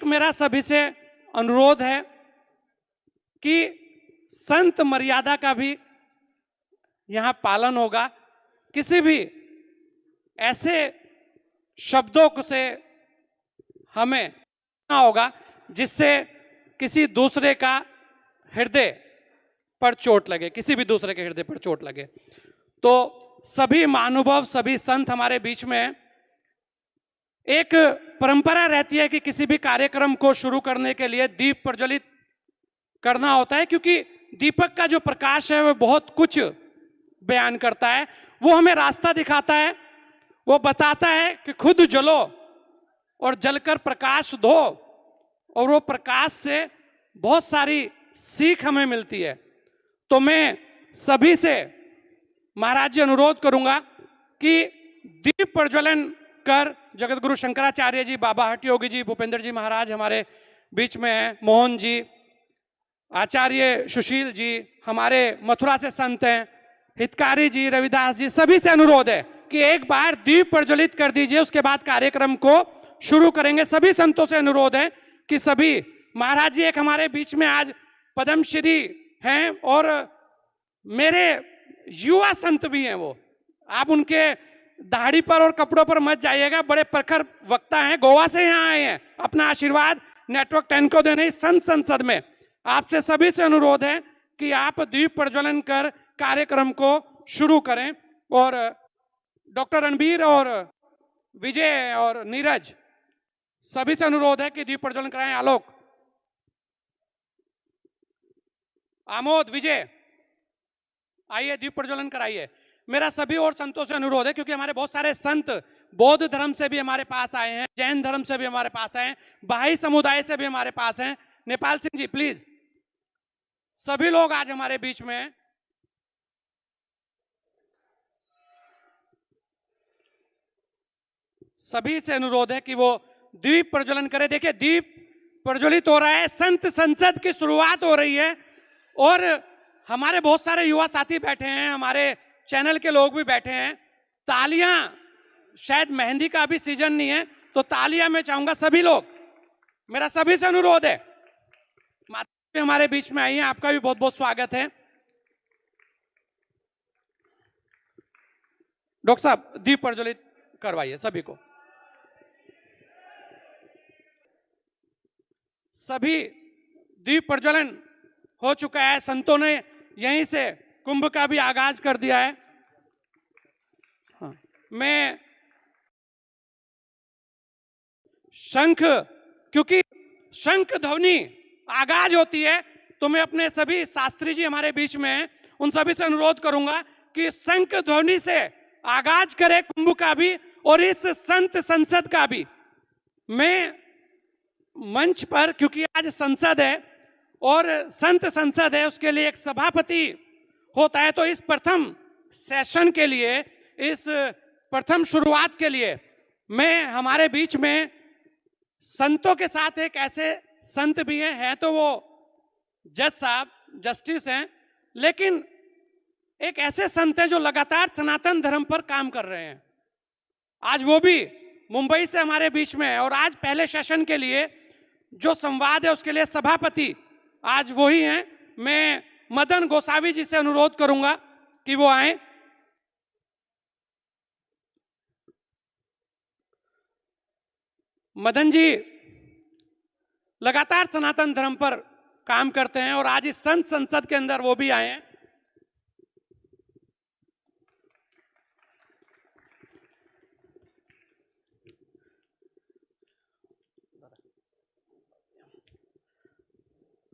एक मेरा सभी से अनुरोध है कि संत मर्यादा का भी यहां पालन होगा। किसी भी ऐसे शब्दों से हमें ना होगा जिससे किसी दूसरे का हृदय पर चोट लगे, किसी भी दूसरे के हृदय पर चोट लगे। तो सभी महानुभाव, सभी संत हमारे बीच में हैं। एक परंपरा रहती है कि किसी भी कार्यक्रम को शुरू करने के लिए दीप प्रज्वलित करना होता है, क्योंकि दीपक का जो प्रकाश है वह बहुत कुछ बयान करता है। वो हमें रास्ता दिखाता है, वो बताता है कि खुद जलो और जलकर प्रकाश दो, और वो प्रकाश से बहुत सारी सीख हमें मिलती है। तो मैं सभी से महाराज जी अनुरोध करूंगा कि दीप प्रज्वलन कर जगत गुरु शंकराचार्य जी, बाबा हठ योगी जी, भूपेंद्र जी महाराज हमारे बीच में हैं, मोहन जी, आचार्य सुशील जी, हमारे मथुरा से संत हैं, हितकारी जी, रविदास जी, सभी से अनुरोध है कि एक बार दीप प्रज्वलित कर दीजिए, उसके बाद कार्यक्रम को शुरू करेंगे। सभी संतों से अनुरोध है कि सभी, महाराज जी एक हमारे बीच में आज पद्मश्री हैं और मेरे युवा संत भी हैं। वो आप उनके दाढ़ी पर और कपड़ों पर मत जाइएगा, बड़े प्रखर वक्ता हैं, गोवा से यहाँ आए हैं अपना आशीर्वाद नेटवर्क 10 को देने इस संत संसद में। आपसे सभी से अनुरोध है कि आप दीप प्रज्वलन कर कार्यक्रम को शुरू करें। और डॉक्टर रणबीर और विजय और नीरज, सभी से अनुरोध है कि दीप प्रज्वलन कराएं। आलोक, आमोद, विजय, आइए दीप प्रज्वलन कराइए। मेरा सभी और संतों से अनुरोध है, क्योंकि हमारे बहुत सारे संत बौद्ध धर्म से भी हमारे पास आए हैं, जैन धर्म से भी हमारे पास आए हैं, बहाई समुदाय से भी हमारे पास हैं। नेपाल सिंह जी प्लीज, सभी लोग आज हमारे बीच में हैं। सभी से अनुरोध है कि वो दीप प्रज्वलन करें। देखिए दीप प्रज्वलित हो रहा है, संत संसद की शुरुआत हो रही है, और हमारे बहुत सारे युवा साथी बैठे हैं, हमारे चैनल के लोग भी बैठे हैं। तालियां, शायद मेहंदी का अभी सीजन नहीं है तो तालियां मैं चाहूंगा सभी लोग, मेरा सभी से अनुरोध है। माता हमारे बीच में आई हैं, आपका भी बहुत बहुत स्वागत है। डॉक्टर साहब दीप प्रज्वलित करवाइए सभी को। सभी दीप प्रज्वलन हो चुका है, संतों ने यहीं से कुंभ का भी आगाज कर दिया है। हाँ, मैं शंख, क्योंकि शंख ध्वनि आगाज होती है, तो मैं अपने सभी शास्त्री जी हमारे बीच में हैं, उन सभी से अनुरोध करूंगा कि शंख ध्वनि से आगाज करे कुंभ का भी और इस संत संसद का भी। मैं मंच पर, क्योंकि आज संसद है और संत संसद है, उसके लिए एक सभापति होता है, तो इस प्रथम सेशन के लिए, इस प्रथम शुरुआत के लिए मैं हमारे बीच में संतों के साथ एक ऐसे संत भी हैं तो वो जज साहब, जस्टिस हैं, लेकिन एक ऐसे संत हैं जो लगातार सनातन धर्म पर काम कर रहे हैं। आज वो भी मुंबई से हमारे बीच में है, और आज पहले सेशन के लिए जो संवाद है उसके लिए सभापति आज वही हैं। मैं मदन गोसावी जी से अनुरोध करूंगा कि वो आए। मदन जी लगातार सनातन धर्म पर काम करते हैं और आज इस संत संसद के अंदर वो भी आए हैं।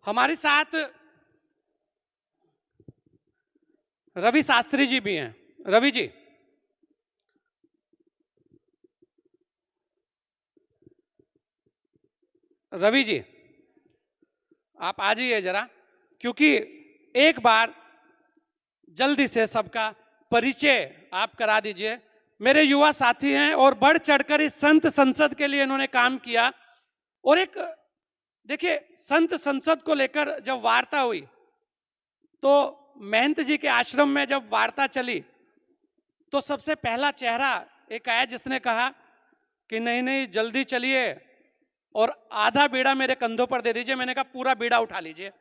हमारे साथ रवि शास्त्री जी भी हैं। रवि जी, रवि जी आप आ जाइए जरा, क्योंकि एक बार जल्दी से सबका परिचय आप करा दीजिए। मेरे युवा साथी हैं और बढ़ चढ़कर इस संत संसद के लिए इन्होंने काम किया। और एक देखिए, संत संसद को लेकर जब वार्ता हुई तो महंत जी के आश्रम में जब वार्ता चली तो सबसे पहला चेहरा एक आया जिसने कहा कि नहीं नहीं जल्दी चलिए, और आधा बीड़ा मेरे कंधों पर दे दीजिए। मैंने कहा पूरा बीड़ा उठा लीजिए।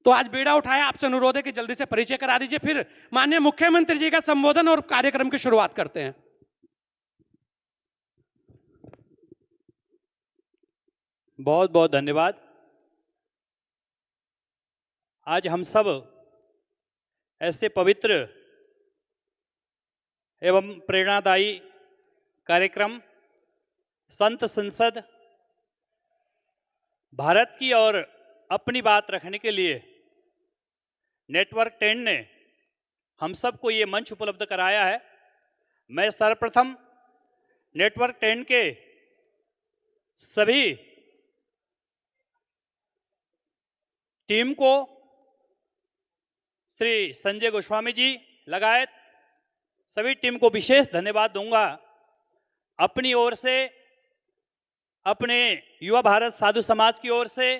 तो आज बीड़ा उठाया, आपसे अनुरोध है कि जल्दी से परिचय करा दीजिए, फिर माननीय मुख्यमंत्री जी का संबोधन और कार्यक्रम की शुरुआत करते हैं। बहुत बहुत धन्यवाद। आज हम सब ऐसे पवित्र एवं प्रेरणादायी कार्यक्रम संत संसद भारत की और अपनी बात रखने के लिए नेटवर्क 10 ने हम सबको ये मंच उपलब्ध कराया है। मैं सर्वप्रथम नेटवर्क 10 के सभी टीम को, श्री संजय गोस्वामी जी लगायत सभी टीम को विशेष धन्यवाद दूंगा। अपनी ओर से, अपने युवा भारत साधु समाज की ओर से,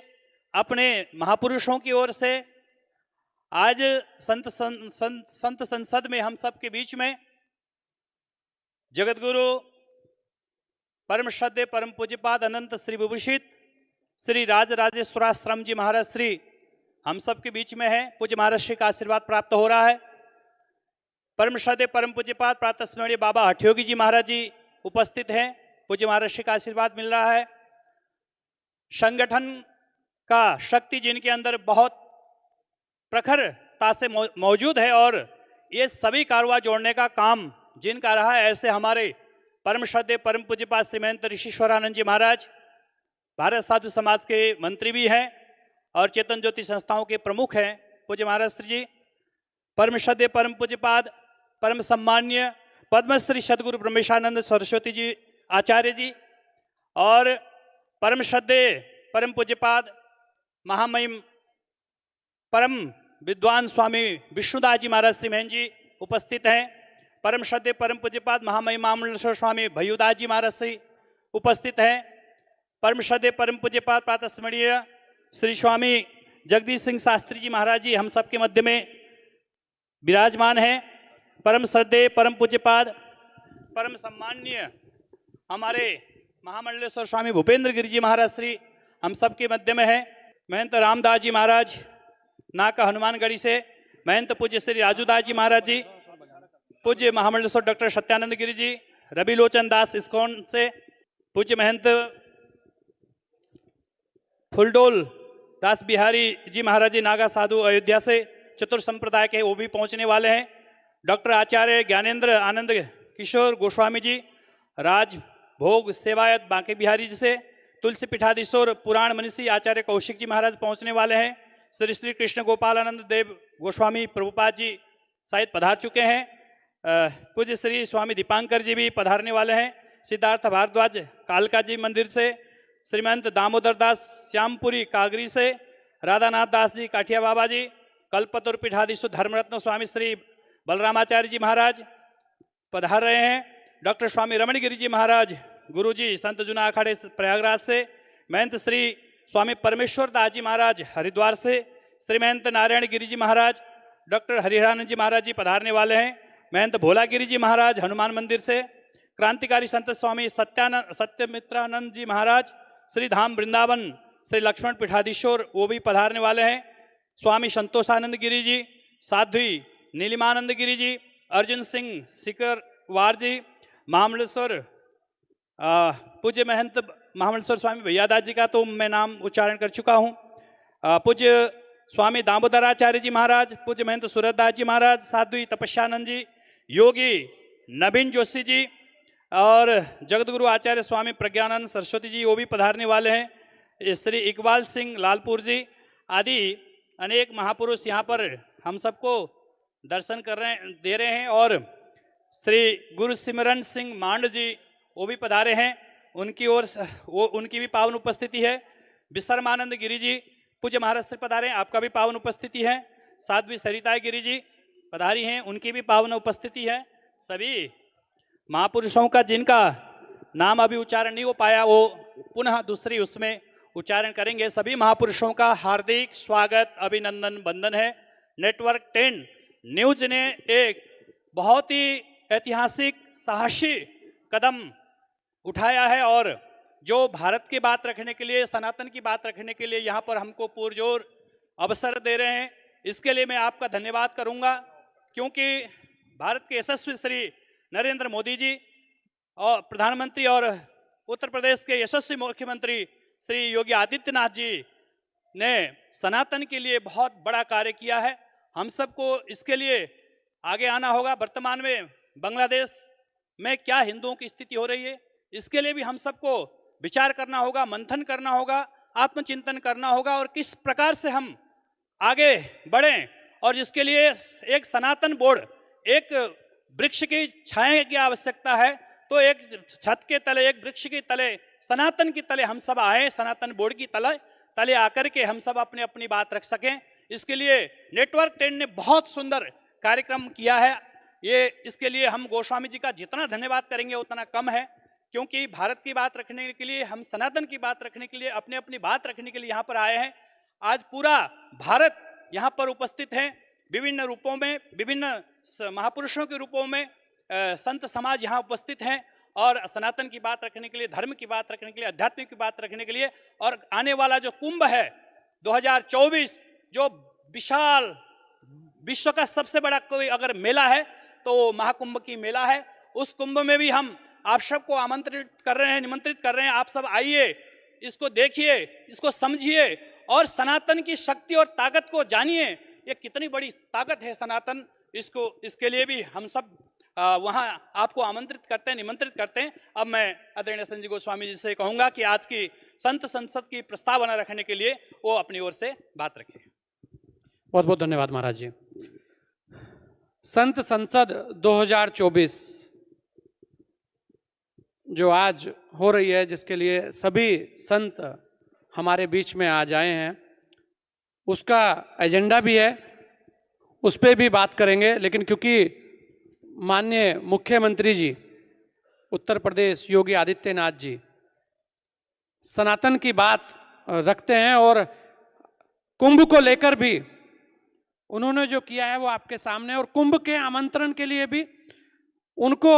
अपने महापुरुषों की ओर से आज संत संसद में हम सब के बीच में जगतगुरु परम श्रद्धेय परम पूज्यपाद अनंत श्री विभूषित श्री राजराजेश्वराश्रम जी महाराज श्री हम सब के बीच में है। पूज्य महाराज श्री का आशीर्वाद प्राप्त हो रहा है। परम श्रद्धेय परम पूज्यपाद प्रातः स्मरणीय बाबा हठयोगी जी महाराज जी उपस्थित हैं। पूज्य महाराज श्री का आशीर्वाद मिल रहा है। संगठन का शक्ति जिनके अंदर बहुत प्रखरता से मौजूद है और ये सभी कारोबार जोड़ने का काम जिनका रहा है, ऐसे हमारे परम श्रद्धेय परम पूज्यपाद श्री महंत ऋषिश्वरानंद जी महाराज भारत साधु समाज के मंत्री भी हैं और चेतन ज्योति संस्थाओं के प्रमुख हैं। पूज्य महाराज श्री जी, परम श्रद्धेय परम पूज्यपाद परम सम्मान्य पद्मश्री सदगुरु ब्रह्मेशानंद सरस्वती जी आचार्य जी और परम श्रद्धेय परम पूज्यपाद महामहिम परम विद्वान स्वामी विष्णुदास जी महाराज श्री महन जी उपस्थित हैं। परम श्रद्धेय परम पूज्यपाद महामहिम महामंडलेश्वर स्वामी भैयुदास जी महाराज श्री उपस्थित हैं। परम श्रद्धेय परम पूज्यपाद प्रातः स्मरणीय श्री स्वामी जगदीश सिंह शास्त्री जी महाराज जी हम सबके मध्य में विराजमान हैं। परम श्रद्धेय परम पूज्यपाद परम सम्मान्य हमारे महामंडलेश्वर स्वामी भूपेंद्र गिरि जी महाराज श्री हम सबके मध्य में है। महंत रामदास जी महाराज नाका हनुमानगढ़ी से, महंत पूज्य श्री राजूदास जी महाराज जी, पूज्य महामंडलेश्वर डॉक्टर सत्यानंद गिरि जी, रवि लोचन दास इस्कॉन से, पूज्य महंत फुलडोल दास बिहारी जी महाराज जी नागा साधु अयोध्या से चतुर संप्रदाय के वो भी पहुंचने वाले हैं। डॉक्टर आचार्य ज्ञानेंद्र आनंद किशोर गोस्वामी जी राज भोग सेवायत बांके बिहारी जी से, तुलसी पीठाधीश्वर पुराण मनीषी आचार्य कौशिक जी महाराज पहुंचने वाले हैं। श्री श्री कृष्ण गोपालानंद देव गोस्वामी प्रभुपाद जी शायद पधार चुके हैं। पूज्य श्री स्वामी दीपांकर जी भी पधारने वाले हैं। सिद्धार्थ भारद्वाज कालका जी मंदिर से, श्रीमंत दामोदर दास श्यामपुरी कागरी से, राधानाथ दास जी काठिया बाबा जी, कल्पतुर पीठाधीश्वर धर्मरत्न स्वामी श्री बलरामाचार्य जी महाराज पधार रहे हैं। डॉक्टर स्वामी रमण गिरि जी महाराज गुरु जी संत जुना अखाड़े प्रयागराज से, महंत श्री स्वामी परमेश्वर दास जी महाराज हरिद्वार से, श्री महंत नारायण गिरि जी महाराज डॉक्टर हरिहरानंद जी महाराज जी पधारने वाले हैं। महंत भोला गिरि जी महाराज हनुमान मंदिर से, क्रांतिकारी संत स्वामी सत्यमित्रानंद जी महाराज श्री धाम वृंदावन श्री लक्ष्मण पीठाधीश्वर वो भी पधारने वाले हैं। स्वामी संतोषानंद गिरि जी, साध्वी नीलिमानंद गिरि जी, अर्जुन सिंह सिकरवार जी, महामंडलेश्वर पूज्य महंत महामंडलेश्वर स्वामी भैयादास जी का तो मैं नाम उच्चारण कर चुका हूँ। पूज्य स्वामी दामोदराचार्य जी महाराज, पूज्य महंत सूरतदास जी महाराज, साध्वी तपस्यानंद जी, योगी नवीन जोशी जी और जगतगुरु आचार्य स्वामी प्रज्ञानंद सरस्वती जी वो भी पधारने वाले हैं। श्री इकबाल सिंह लालपुर जी आदि अनेक महापुरुष यहाँ पर हम सबको दर्शन दे रहे हैं और श्री गुरु सिमरन सिंह मांड जी वो भी पधारे हैं। उनकी भी पावन उपस्थिति है। विश्रमानंद गिरि जी पूज्य महाराज से पधारे, आपका भी पावन उपस्थिति है। साध्वी सरिता गिरि जी पधारी हैं, उनकी भी पावन उपस्थिति है। सभी महापुरुषों का जिनका नाम अभी उच्चारण नहीं हो पाया वो पुनः दूसरी उसमें उच्चारण करेंगे। सभी महापुरुषों का हार्दिक स्वागत अभिनंदन वंदन है। नेटवर्क 10 न्यूज ने एक बहुत ही ऐतिहासिक साहसी कदम उठाया है और जो भारत की बात रखने के लिए, सनातन की बात रखने के लिए यहाँ पर हमको पुरजोर अवसर दे रहे हैं, इसके लिए मैं आपका धन्यवाद करूंगा। क्योंकि भारत के यशस्वी श्री नरेंद्र मोदी जी और प्रधानमंत्री और उत्तर प्रदेश के यशस्वी मुख्यमंत्री श्री योगी आदित्यनाथ जी ने सनातन के लिए बहुत बड़ा कार्य किया है। हम सबको इसके लिए आगे आना होगा। वर्तमान में बांग्लादेश में क्या हिंदुओं की स्थिति हो रही है, इसके लिए भी हम सबको विचार करना होगा, मंथन करना होगा, आत्मचिंतन करना होगा और किस प्रकार से हम आगे बढ़ें। और जिसके लिए एक सनातन बोर्ड, एक वृक्ष की छाया की आवश्यकता है, तो एक छत के तले, एक वृक्ष के तले, सनातन के तले हम सब आए, सनातन बोर्ड की तले आकर के हम सब अपनी अपनी बात रख सकें। इसके लिए नेटवर्क 10 ने बहुत सुंदर कार्यक्रम किया है। इसके लिए हम गोस्वामी जी का जितना धन्यवाद करेंगे उतना कम है, क्योंकि भारत की बात रखने के लिए, हम सनातन की बात रखने के लिए, अपने अपनी बात रखने के लिए यहाँ पर आए हैं। आज पूरा भारत यहाँ पर उपस्थित है, विभिन्न रूपों में, विभिन्न महापुरुषों के रूपों में संत समाज यहाँ उपस्थित हैं और सनातन की बात रखने के लिए, धर्म की बात रखने के लिए, अध्यात्म की बात रखने के लिए। और आने वाला जो कुंभ है 2024, जो विशाल विश्व का सबसे बड़ा कोई अगर मेला है तो महाकुंभ की मेला है। उस कुंभ में भी हम आप सबको आमंत्रित कर रहे हैं, निमंत्रित कर रहे हैं। आप सब आइए, इसको देखिए, इसको समझिए और सनातन की शक्ति और ताकत को जानिए। ये कितनी बड़ी ताकत है सनातन, इसके लिए भी हम सब वहाँ आपको आमंत्रित करते हैं, निमंत्रित करते हैं। अब मैं आदरणीय संजय गोस्वामी जी से कहूंगा कि आज की संत संसद की प्रस्तावना रखने के लिए वो अपनी ओर से बात रखें। बहुत बहुत धन्यवाद महाराज जी। संत संसद 2024 जो आज हो रही है, जिसके लिए सभी संत हमारे बीच में आज आए हैं, उसका एजेंडा भी है, उस पर भी बात करेंगे। लेकिन क्योंकि माननीय मुख्यमंत्री जी उत्तर प्रदेश योगी आदित्यनाथ जी सनातन की बात रखते हैं और कुंभ को लेकर भी उन्होंने जो किया है वो आपके सामने, और कुंभ के आमंत्रण के लिए भी उनको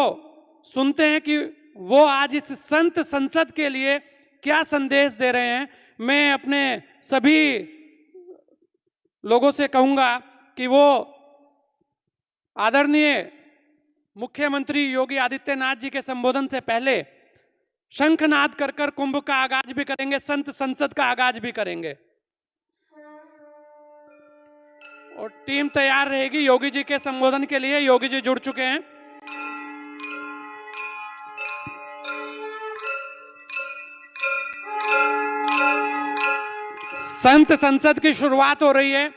सुनते हैं कि वो आज इस संत संसद के लिए क्या संदेश दे रहे हैं। मैं अपने सभी लोगों से कहूंगा कि वो आदरणीय मुख्यमंत्री योगी आदित्यनाथ जी के संबोधन से पहले शंखनाद कर कर कुंभ का आगाज भी करेंगे, संत संसद का आगाज भी करेंगे और टीम तैयार रहेगी योगी जी के संबोधन के लिए। योगी जी जुड़ चुके हैं। संत संसद की शुरुआत हो रही है।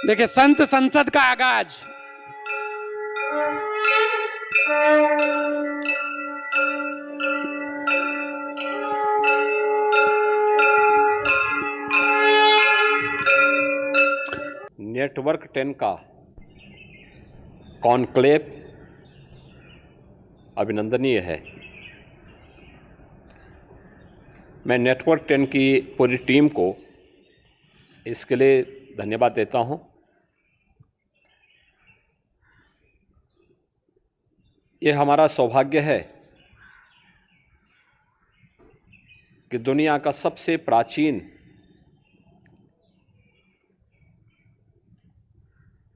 देखिए, संत संसद का आगाज नेटवर्क 10 का कॉन्क्लेव अभिनंदनीय है। मैं नेटवर्क 10 की पूरी टीम को इसके लिए धन्यवाद देता हूं। ये हमारा सौभाग्य है कि दुनिया का सबसे प्राचीन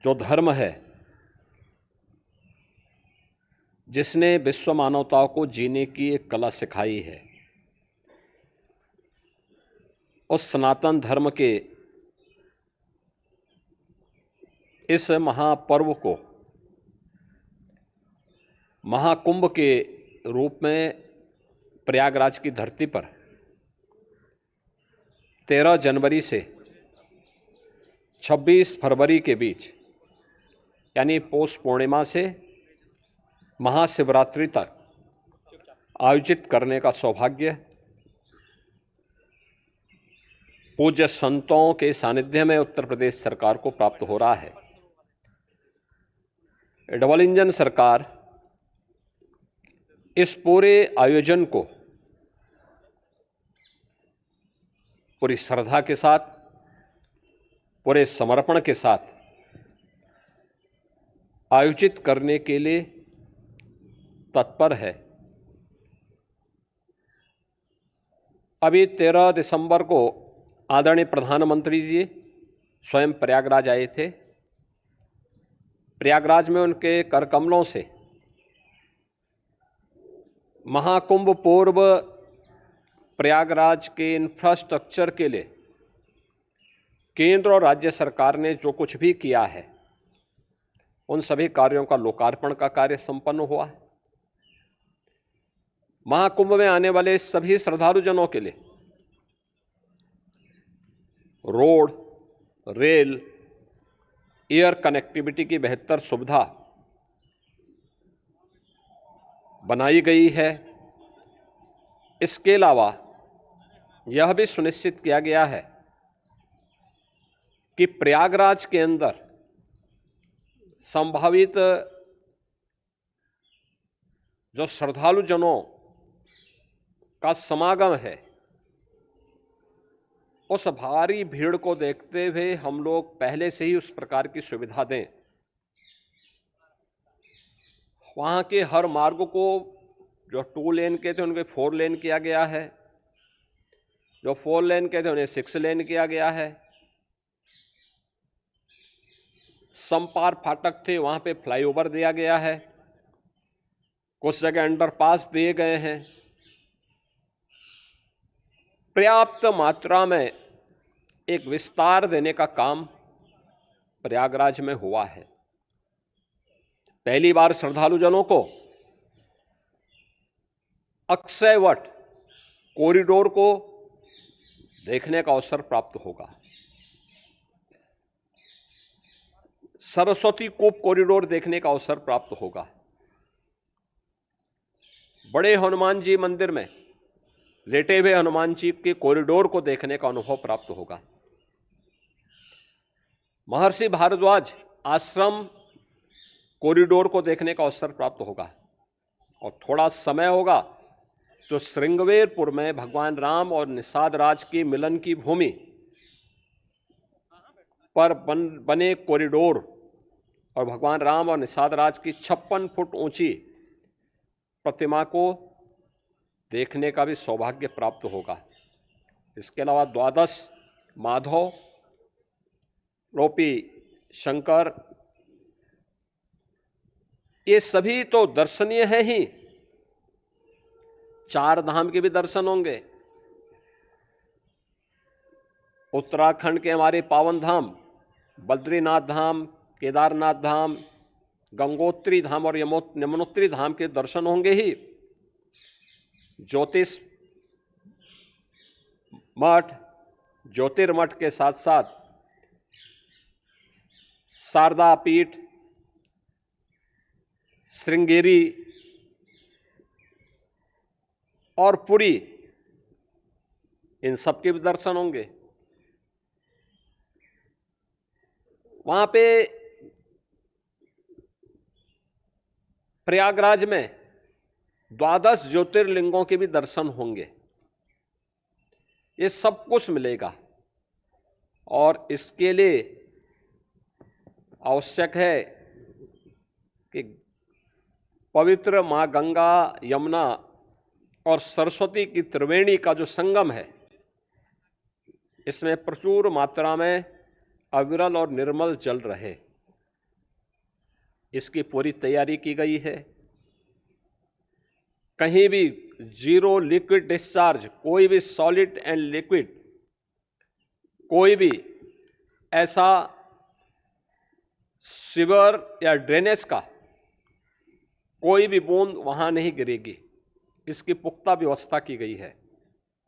जो धर्म है, जिसने विश्व मानवता को जीने की एक कला सिखाई है, उस सनातन धर्म के इस महापर्व को महाकुंभ के रूप में प्रयागराज की धरती पर 13 जनवरी से 26 फरवरी के बीच, यानी पौष पूर्णिमा से महाशिवरात्रि तक आयोजित करने का सौभाग्य पूज्य संतों के सानिध्य में उत्तर प्रदेश सरकार को प्राप्त हो रहा है। डबल इंजन सरकार इस पूरे आयोजन को पूरी श्रद्धा के साथ, पूरे समर्पण के साथ आयोजित करने के लिए तत्पर है। अभी 13 दिसंबर को आदरणीय प्रधानमंत्री जी स्वयं प्रयागराज आए थे। प्रयागराज में उनके कर कमलों से महाकुंभ पूर्व प्रयागराज के इंफ्रास्ट्रक्चर के लिए केंद्र और राज्य सरकार ने जो कुछ भी किया है, उन सभी कार्यों का लोकार्पण का कार्य संपन्न हुआ है। महाकुंभ में आने वाले सभी श्रद्धालुजनों के लिए रोड, रेल, एयर कनेक्टिविटी की बेहतर सुविधा बनाई गई है। इसके अलावा यह भी सुनिश्चित किया गया है कि प्रयागराज के अंदर संभावित जो श्रद्धालुजनों का समागम है, उस भारी भीड़ को देखते हुए हम लोग पहले से ही उस प्रकार की सुविधा दें। वहां के हर मार्ग को जो 2 लेन के थे उनके 4 लेन किया गया है, जो 4 लेन के थे उन्हें 6 लेन किया गया है। समपार फाटक थे, वहां पे फ्लाईओवर दिया गया है, कुछ जगह अंडरपास दिए गए हैं। पर्याप्त मात्रा में एक विस्तार देने का काम प्रयागराज में हुआ है। पहली बार श्रद्धालुजनों को अक्षयवट कॉरिडोर को देखने का अवसर प्राप्त होगा। सरस्वती कूप कॉरिडोर देखने का अवसर प्राप्त होगा। बड़े हनुमान जी मंदिर में लेटे हुए हनुमान जी के कॉरिडोर को देखने का अनुभव प्राप्त होगा। महर्षि भारद्वाज आश्रम कॉरिडोर को देखने का अवसर प्राप्त होगा। और थोड़ा समय होगा तो श्रृंगवेरपुर में भगवान राम और निषाद राज की मिलन की भूमि पर बने कॉरिडोर और भगवान राम और निषाद राज की 56 फुट ऊंची प्रतिमा को देखने का भी सौभाग्य प्राप्त होगा। इसके अलावा द्वादश माधव, रोपी शंकर, ये सभी तो दर्शनीय है ही, 4 धाम के भी दर्शन होंगे। उत्तराखंड के हमारे पावन धाम बद्रीनाथ धाम, केदारनाथ धाम, गंगोत्री धाम और यमुनोत्री धाम के दर्शन होंगे ही। ज्योतिष मठ, ज्योतिर्मठ के साथ साथ शारदा पीठ, श्रृंगेरी और पुरी, इन सब के भी दर्शन होंगे। वहां पे प्रयागराज में 12 ज्योतिर्लिंगों के भी दर्शन होंगे। ये सब कुछ मिलेगा और इसके लिए आवश्यक है कि पवित्र मां गंगा, यमुना और सरस्वती की त्रिवेणी का जो संगम है, इसमें प्रचुर मात्रा में अविरल और निर्मल जल रहे, इसकी पूरी तैयारी की गई है। कहीं भी जीरो लिक्विड डिस्चार्ज, कोई भी सॉलिड एंड लिक्विड, कोई भी ऐसा सीवर या ड्रेनेज का कोई भी बूंद वहां नहीं गिरेगी, इसकी पुख्ता व्यवस्था की गई है।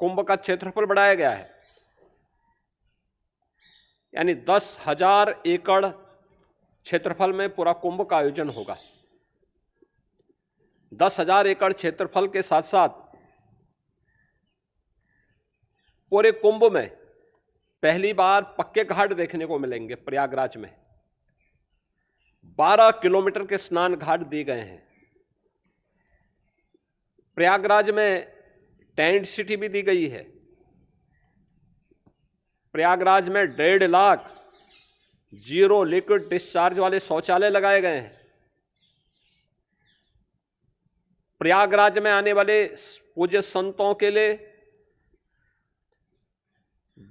कुंभ का क्षेत्रफल बढ़ाया गया है, यानी 10,000 एकड़ क्षेत्रफल में पूरा कुंभ का आयोजन होगा। 10,000 एकड़ क्षेत्रफल के साथ साथ पूरे कुंभ में पहली बार पक्के घाट देखने को मिलेंगे। प्रयागराज में 12 किलोमीटर के स्नान घाट दिए गए हैं। प्रयागराज में टेंट सिटी भी दी गई है। प्रयागराज में 1.5 लाख जीरो लिक्विड डिस्चार्ज वाले शौचालय लगाए गए हैं। प्रयागराज में आने वाले पूज्य संतों के लिए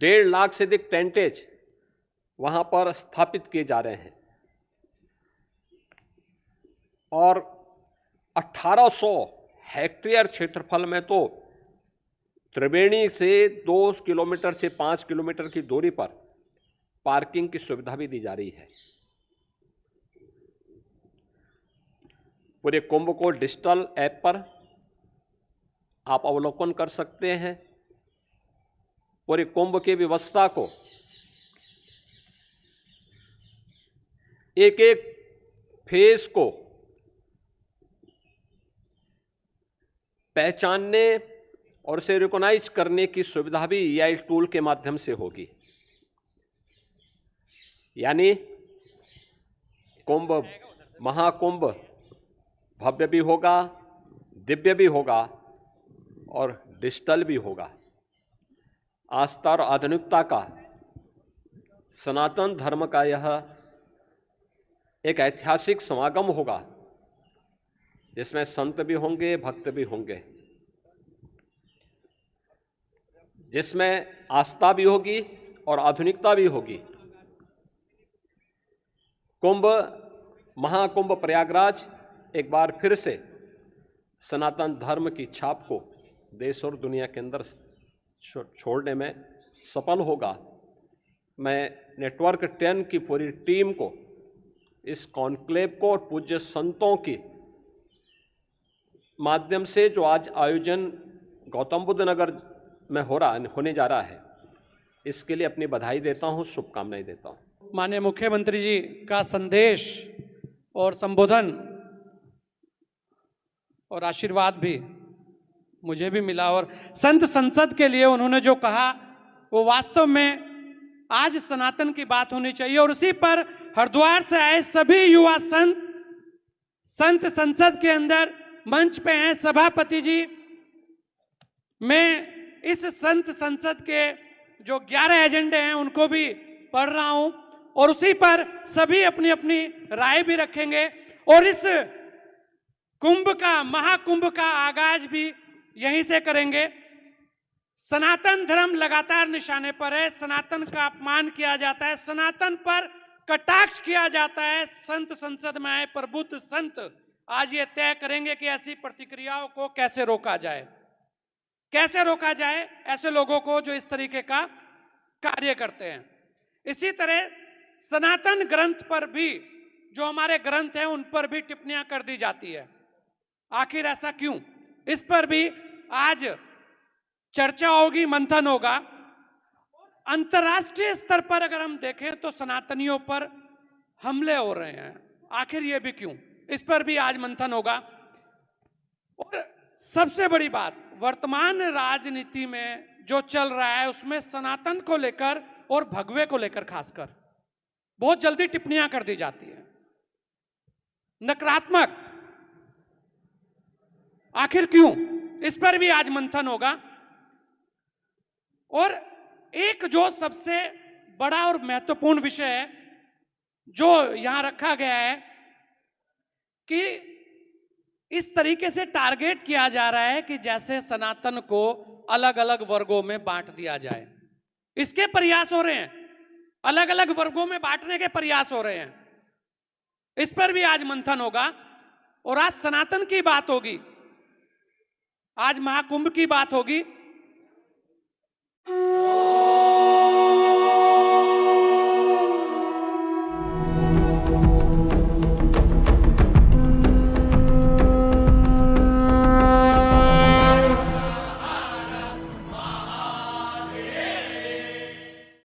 1.5 लाख से अधिक टेंटेज वहां पर स्थापित किए जा रहे हैं और 1800 हेक्टेयर क्षेत्रफल में तो त्रिवेणी से 2 किलोमीटर से 5 किलोमीटर की दूरी पर पार्किंग की सुविधा भी दी जा रही है। पूरे कुंभ को डिजिटल ऐप पर आप अवलोकन कर सकते हैं। पूरे कुंभ की व्यवस्था को एक एक फेज को पहचानने और उसे रिकॉग्नाइज करने की सुविधा भी एआई टूल के माध्यम से होगी। यानी कुंभ महाकुंभ भव्य भी होगा, दिव्य भी होगा और डिजिटल भी होगा। आस्था और आधुनिकता का, सनातन धर्म का यह एक ऐतिहासिक समागम होगा जिसमें संत भी होंगे, भक्त भी होंगे, जिसमें आस्था भी होगी और आधुनिकता भी होगी। कुंभ महाकुंभ प्रयागराज एक बार फिर से सनातन धर्म की छाप को देश और दुनिया के अंदर छोड़ने में सफल होगा। मैं नेटवर्क 10 की पूरी टीम को, इस कॉन्क्लेव को और पूज्य संतों के माध्यम से जो आज आयोजन गौतम बुद्ध नगर में होने जा रहा है, इसके लिए अपनी बधाई देता हूं, शुभकामनाएं देता हूं। माननीय मुख्यमंत्री जी का संदेश और संबोधन और आशीर्वाद भी मुझे भी मिला और संत संसद के लिए उन्होंने जो कहा वो वास्तव में आज सनातन की बात होनी चाहिए। और उसी पर हरिद्वार से आए सभी युवा संत संसद के अंदर मंच पे हैं। सभापति जी, मैं इस संत संसद के जो 11 एजेंडे हैं उनको भी पढ़ रहा हूं और उसी पर सभी अपनी अपनी राय भी रखेंगे और इस कुंभ का, महाकुंभ का आगाज भी यहीं से करेंगे। सनातन धर्म लगातार निशाने पर है, सनातन का अपमान किया जाता है, सनातन पर कटाक्ष किया जाता है। संत संसद में आए प्रबुद्ध संत आज ये तय करेंगे कि ऐसी प्रतिक्रियाओं को कैसे रोका जाए, कैसे रोका जाए ऐसे लोगों को जो इस तरीके का कार्य करते हैं। इसी तरह सनातन ग्रंथ पर भी, जो हमारे ग्रंथ हैं उन पर भी टिप्पणियां कर दी जाती है। आखिर ऐसा क्यों? इस पर भी आज चर्चा होगी, मंथन होगा। अंतर्राष्ट्रीय स्तर पर अगर हम देखें तो सनातनियों पर हमले हो रहे हैं, आखिर ये भी क्यों? इस पर भी आज मंथन होगा। और सबसे बड़ी बात, वर्तमान राजनीति में जो चल रहा है उसमें सनातन को लेकर और भगवे को लेकर खासकर बहुत जल्दी टिप्पणियां कर दी जाती है, नकारात्मक। आखिर क्यों? इस पर भी आज मंथन होगा। और एक जो सबसे बड़ा और महत्वपूर्ण विषय है जो यहां रखा गया है कि इस तरीके से टारगेट किया जा रहा है कि जैसे सनातन को अलग अलग वर्गों में बांट दिया जाए। इसके प्रयास हो रहे हैं, अलग अलग वर्गों में बांटने के प्रयास हो रहे हैं। इस पर भी आज मंथन होगा। और आज सनातन की बात होगी, आज महाकुंभ की बात होगी।